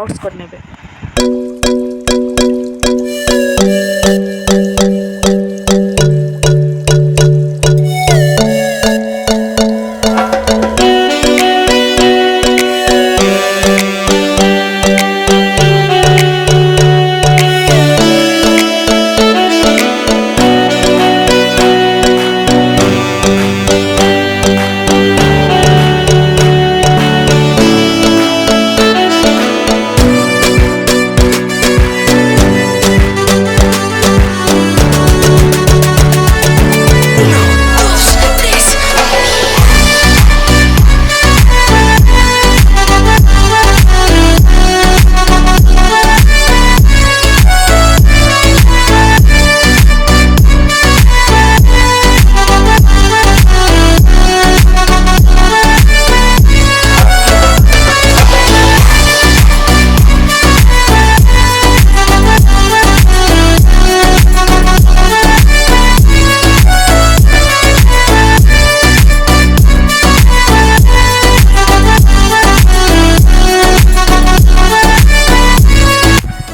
Notes करनेबे।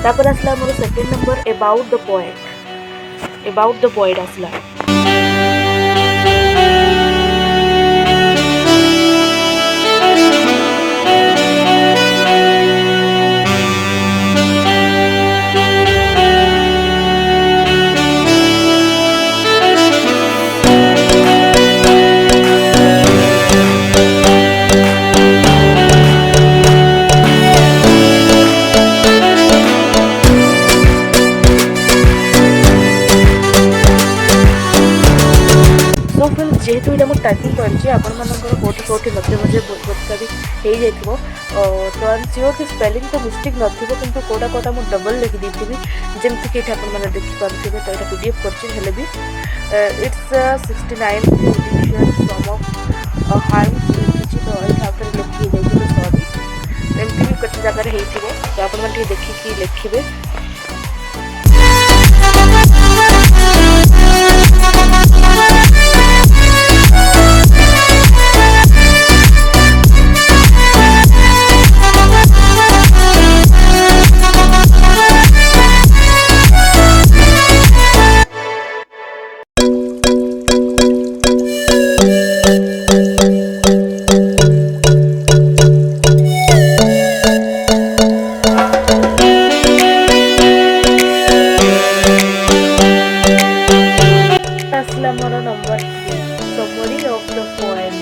तापर आसला मोर second number about the poet आसला। जेहेतु यहाँ मुझे टाइपिंग करछि आपण मानकर कोठी कोठी मध्य मध्य बोलता भी हो जाइथिबो तो आई एम श्योर कि स्पेलिंग तो मिस्टेक नथिबो किंतु कोटा कोटा मु डबल लिखि देथिबि जेमति कि आपण माने देखि पारथिबे। तो एटा पीडीएफ करछि हेले भी it's 69 edition from of hymns लिखि तो आई हैव टू लिखि देछि तो सॉरी एमति भी कति जगह रे हेथिबो तो आपण माने देखि कि लिखिबे। Number 3, summary of the poem.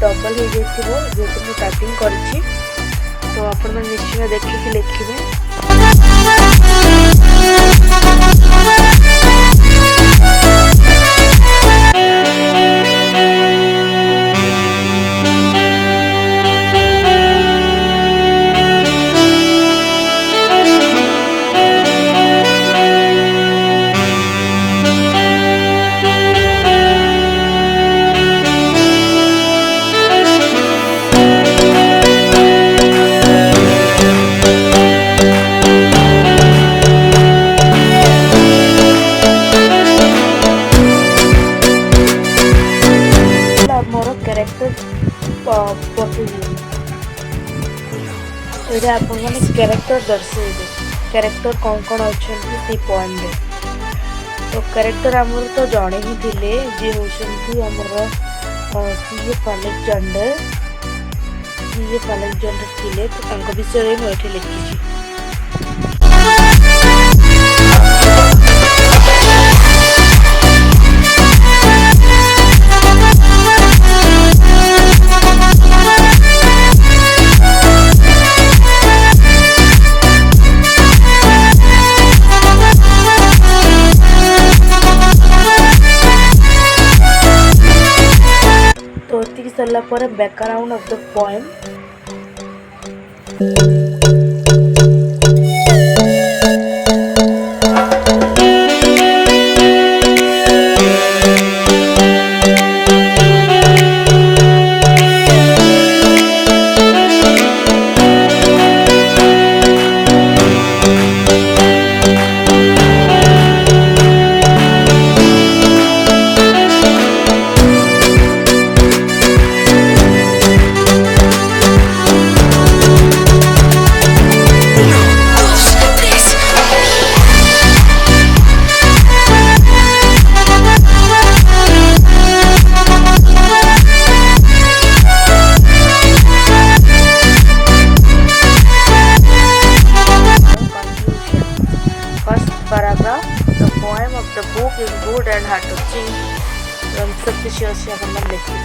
Double हो जाइथिबो जेतु मु टाइपिंग करछि तो आपण मन निश्चय देखि लिखिबे। ये आप कैरेक्टर दर्शेबे कैरेक्टर कौन कौन अच्छा से पोएम रे तो कैरेक्टर आमर तो जड़े ही थिले जे होचंती हमर सीएफ अलेक्जेंडर थिले तो तांको विषय रे मैं एठी लिखिछि। तापर background of the poem paragraph. The poem of the book is good and heart touching. सब किसी अच्छी अपन मन लिखी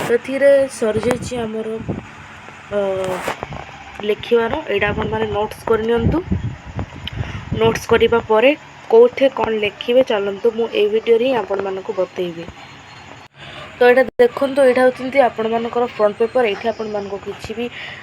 ସେଥିରେ ସରିଯାଇଛି ଆମର ଲେଖିବାର ଏଇଟା ଆପଣମାନେ ନୋଟ୍ସ କରିନିଅନ୍ତୁ। ନୋଟ୍ସ କରିବା ପରେ କେଉଁଠି କ'ଣ ଲେଖିବେ ଚାଲନ୍ତୁ ମୁଁ ଏଇ ଭିଡ଼ିଓରେ ହିଁ ଆପଣମାନଙ୍କୁ ବତେଇବି। ତ ଏଇଟା ଦେଖନ୍ତୁ, ଏଇଟା ହେଉଛନ୍ତି ଆପଣମାନଙ୍କର ଫ୍ରଣ୍ଟ ପେପର୍। ଏଇଠି ଆପଣମାନଙ୍କୁ କିଛି ବି